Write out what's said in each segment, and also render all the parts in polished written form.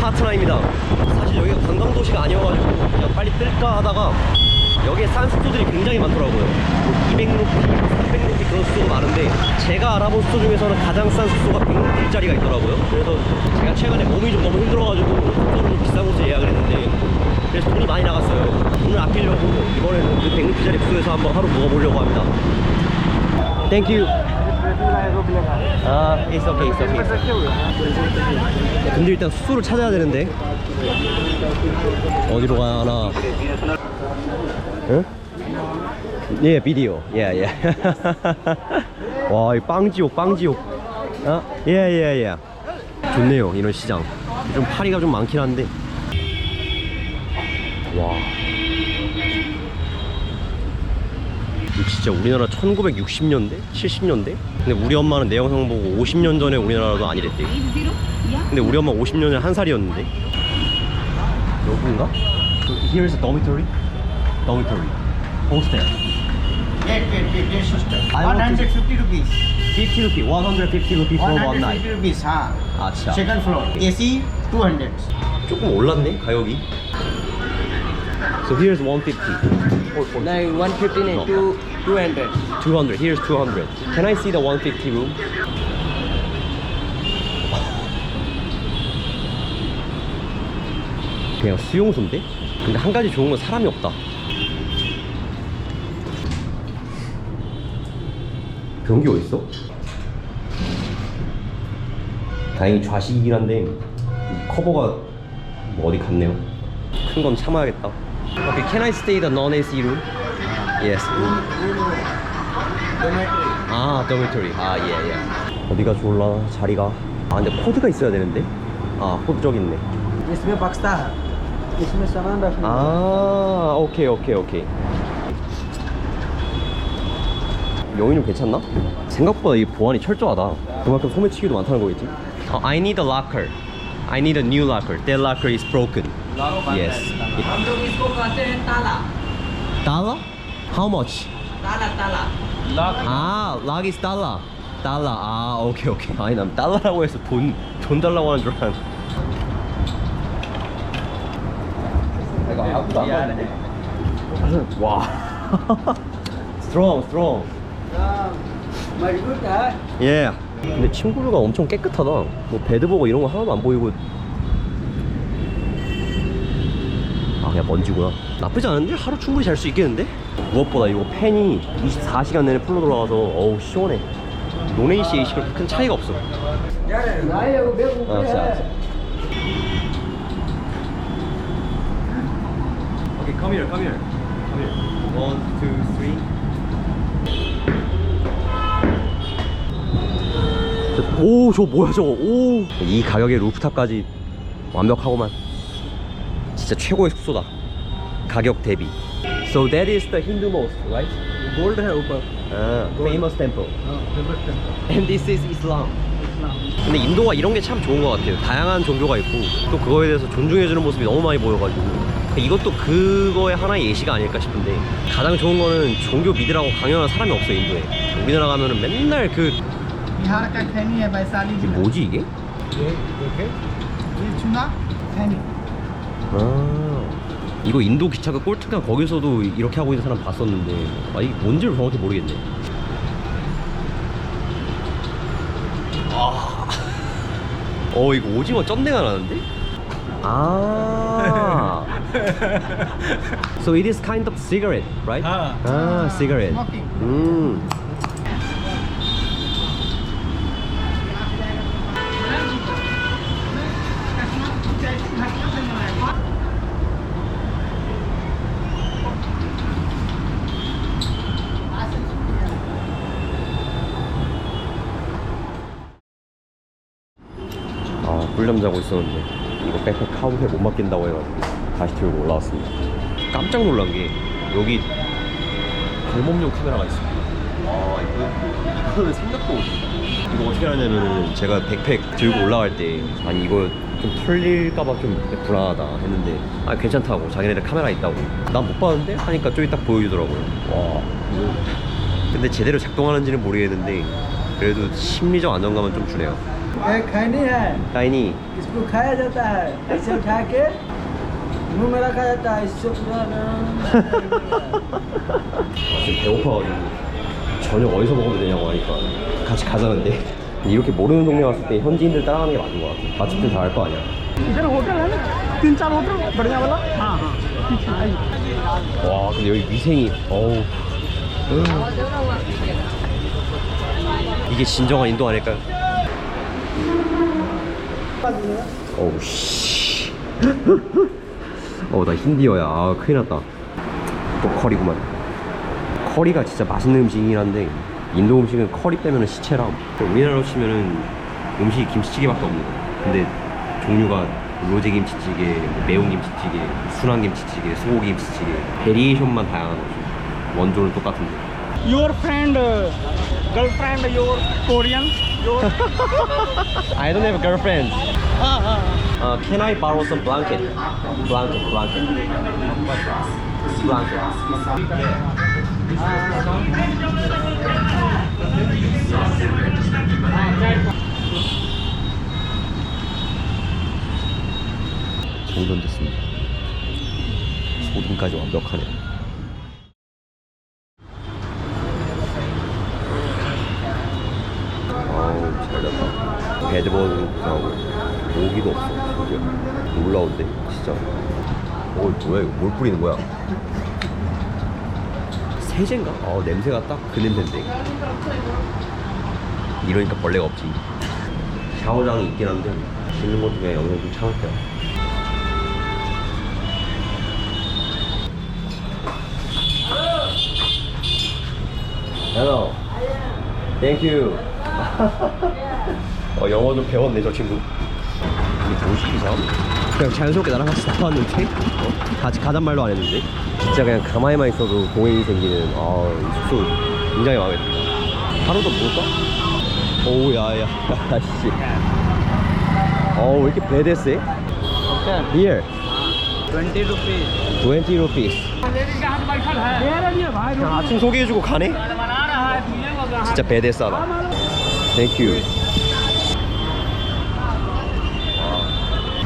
파트나입니다. 사실 여기가 관광도시가 아니어가지고 그냥 빨리 뜰까 하다가 여기에 싼 숙소들이 굉장히 많더라고요. 200루피, 300루피 그런 숙소가 많은데 제가 알아본 숙소 중에서는 가장 싼 숙소가 100루피짜리가 있더라고요. 그래서 제가 최근에 몸이 좀 너무 힘들어가지고 숙소를 좀 비싼 곳에 예약을 했는데 그래서 돈이 많이 나갔어요. 돈을 아끼려고 이번에는 그 100루피짜리 숙소에서 한번 하루 묵어보려고 합니다. Thank you. 아, it's okay, it's okay. 근데 일단 숙소를 찾아야 되는데 어디로 가나? 응? 예, 비디오. 예, 예. 와, 이 빵지옥, 빵지옥. 아, 예, 예, 예. 좋네요, 이런 시장. 좀 파리가 좀 많긴 한데. 와. 이거 진짜 우리나라 1960년대? 70년대? 근데 우리 엄마는 내 영상 보고 50년 전에 우리나라도 아니랬대. 근데 우리 엄마 50년 전에 한 살이었는데. 여긴가? Here's a dormitory. Dormitory. Hostel. Yes, sister. I want to- 150 rupees. 50 rupee. 150 rupee for one night. 150 rupees, हाँ. अच्छा. Second floor. AC 200. 조금 올랐네, 가격이. So here's 150. Like 150 and 200. 200. Here's 200. Can I see the 150 room? 그냥 수용소인데? 근데 한 가지 좋은 건 사람이 없다. 변기 어딨어? 다행히 좌식이긴 한데 이 커버가 뭐 어디 갔네요. 큰 건 참아야겠다. Okay, can I stay the non-AC room? Yes. 아, dormitory. 아, 예, 예. 어디가 좋을라, 자리가. 아, 근데 코드가 있어야 되는데? 아, 코드 저기 있네. इसमें बक्सा है, इसमें सामान रखना 아, 오케이, 오케이, 오케이. 여기는 괜찮나? 생각보다 이 보안이 철저하다. 그만큼 소매치기도 많다는 거겠지? I need a locker. I need a new locker. That locker is broken. Yes. हम लोग इसको कहते हैं ताला Dollar? How much? ताला ताला 아, lock is dollar. 달러. 아, 오케이, 오케이. 아니, 난 달러라고 해서 돈 달라고 하는 줄 알았는데. 와. strong, strong. मजबूत है 예. 근데 침구류가 엄청 깨끗하다. 뭐 베드버거 이런 거 하나도 안 보이고. 아, 그냥 먼지구나. 나쁘지 않은데? 하루 충분히 잘 수 있겠는데? 무엇보다 이거 팬이 24시간 내내 풀로 돌아가서 어우 시원해. 논AC, AC 그렇게 큰 차이가 없어. 알았어, 알았어. 오케이, come here, come here. Come here. 1, 2, 3. 오, 저 뭐야 저거. 오, 이 가격에 루프탑까지 완벽하고만. 진짜 최고의 숙소다. 가격 대비. So that is the Hindu mosque, right? Gold है ऊपर Famous temple. Famous temple And this is Islam. 근데 인도가 이런 게 참 좋은 것 같아요. 다양한 종교가 있고 또 그거에 대해서 존중해주는 모습이 너무 많이 보여가지고 이것도 그거의 하나의 예시가 아닐까 싶은데 가장 좋은 거는 종교 믿으라고 강요하는 사람이 없어요, 인도에. 우리나라 가면은 맨날 그 बिहार का खैनी है वैशाली 이게 जिला 뭐지 이게? ये चुना खैनी 아, 이거 인도 기차가 꼴등한 거기서도 이렇게 하고 있는 사람 봤었는데 아, 이게 뭔지를 정확히 모르겠네. 아, 이거 오징어 쩐내가 나는데? 아, so it is kind of cigarette, right? 아, cigarette. Smoking. 아, 꿀잠 자고 있었는데 이거 백팩 카우에 못 맡긴다고 해가지고 다시 들고 올라왔습니다. 깜짝 놀란 게 여기 발목용 카메라가 있습니다. 아, 이거는 생각도 못했다. 이거 어떻게 하냐면은 제가 백팩 들고 올라갈 때 아니 이거 좀 털릴까봐 좀 불안하다 했는데 아 괜찮다고 자기네들 카메라 있다고 난 못 봤는데 하니까 저기 딱 보여주더라고요. 와, 이거 근데 제대로 작동하는지는 모르겠는데 그래도 심리적 안정감은 좀 주네요. ये खैनी है 라인이 इसको खाया जाता है ऐसे उठा के मुंह में रखा जाता है इससे पूरा 지금 배고파가지고 저녁 어디서 먹으면 되냐고 하니까 같이 가자는데 이렇게 모르는 동네 왔을 때 현지인들 따라가는 게 맞는 것 같아. 맛집들 다 알 거 아니야. इधर होटल है ना 3-4 होटल बढ़िया वाला हाँ हाँ 와 근데 여기 위생이 어우 이게 진정한 인도 아닐까요? 어우 씨 나 힌디어야. 아 큰일 났다. 또 커리구만. 커리가 진짜 맛있는 음식이긴 한데 인도 음식은 커리 빼면은 시체라. 우리나라로 치면은 음식이 김치찌개밖에 없는 거야. 근데 종류가 로제 김치찌개, 매운 김치찌개, 순한 김치찌개, 소고기 김치찌개 베리에이션만 다양한 거죠. 원조는 똑같은데. Your friend girlfriend your Korean your I don't have a girlfriend. Can I borrow some blanket? Blanket. 정돈됐습니다. 소금까지 완벽하네. 아우 잘 잤다. 배드버는 구성하고 모기도 없어. 심지어 놀라운데 진짜. 뭐야 이거 뭘 뿌리는 거야? 세제인가? 냄새가 딱 그 냄새인데. 이러니까 벌레가 없지. 샤워장이 있긴 한데 씻는 것도 그냥 영상 좀 참을게요. Hello. Thank you. 영어 좀 배웠네 저 친구. 이게 도시기사? 그냥 자연스럽게 나랑 같이 나왔는데 같이 가잔 말도 안 했는데 진짜 그냥 가만히만 있어도 동행이 생기는 이 숙소 굉장히 마음에 든다. 하루 더 묵을까? 오우 야야 씨. 왜 이렇게 배대세? Here 20 रुपीज 20 rupees. 그냥 아침 소개해주고 가네? 진짜 배대싸다. Thank you.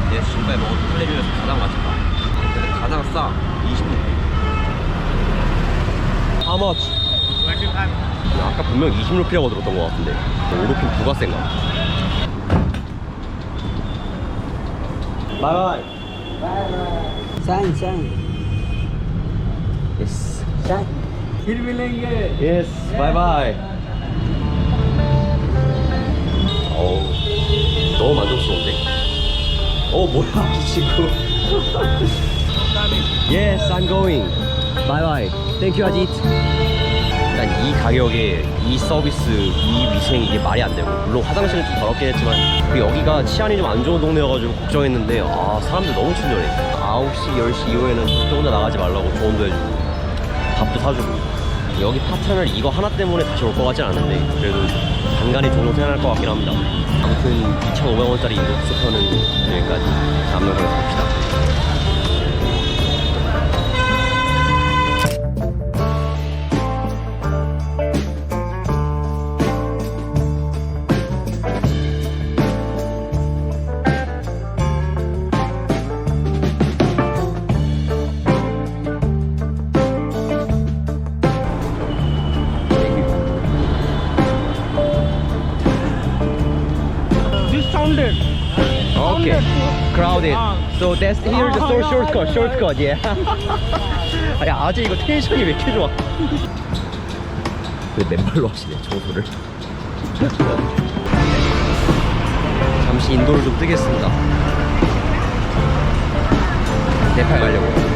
내 신발 먹은 플레리에서 가장 맛있다. 근데 가장 싸. 20루피. How much? 25. 아까 분명 20루피라고 들었던 것 같은데 5루피 부가세인가? 바이바이. Sign sign Yes. Sign फिर मिलेंगे Yes. Bye-bye. 너무 만족스러운데? 뭐야 이 친구. Yes, I'm going. Bye-bye. Thank you, 아짓. 일단 이 가격에 이 서비스, 이 위생 이게 말이 안 되고 물론 화장실은 좀 더럽긴 했지만 여기가 치안이 좀 안 좋은 동네여가지고 걱정했는데 사람들 너무 친절해. 9시, 10시 이후에는 절대 혼자 나가지 말라고 조언도 해주고 밥도 사주고. 여기 파트너를 이거 하나 때문에 다시 올 것 같진 않은데 그래도 간간히 종종 생각날 것 같긴 합니다. 아무튼 2,500원짜리 인도 숙소편은 여기까지. 다음 영상에서 봅시다. discounted Okay. Crowded. So that's here the shortcut. Yeah. 야 아재 이거 텐션이 왜 이렇게 좋아? 왜 맨발로 하시네 청소를? 잠시 인도를 좀 뜨겠습니다. 네팔 가려고.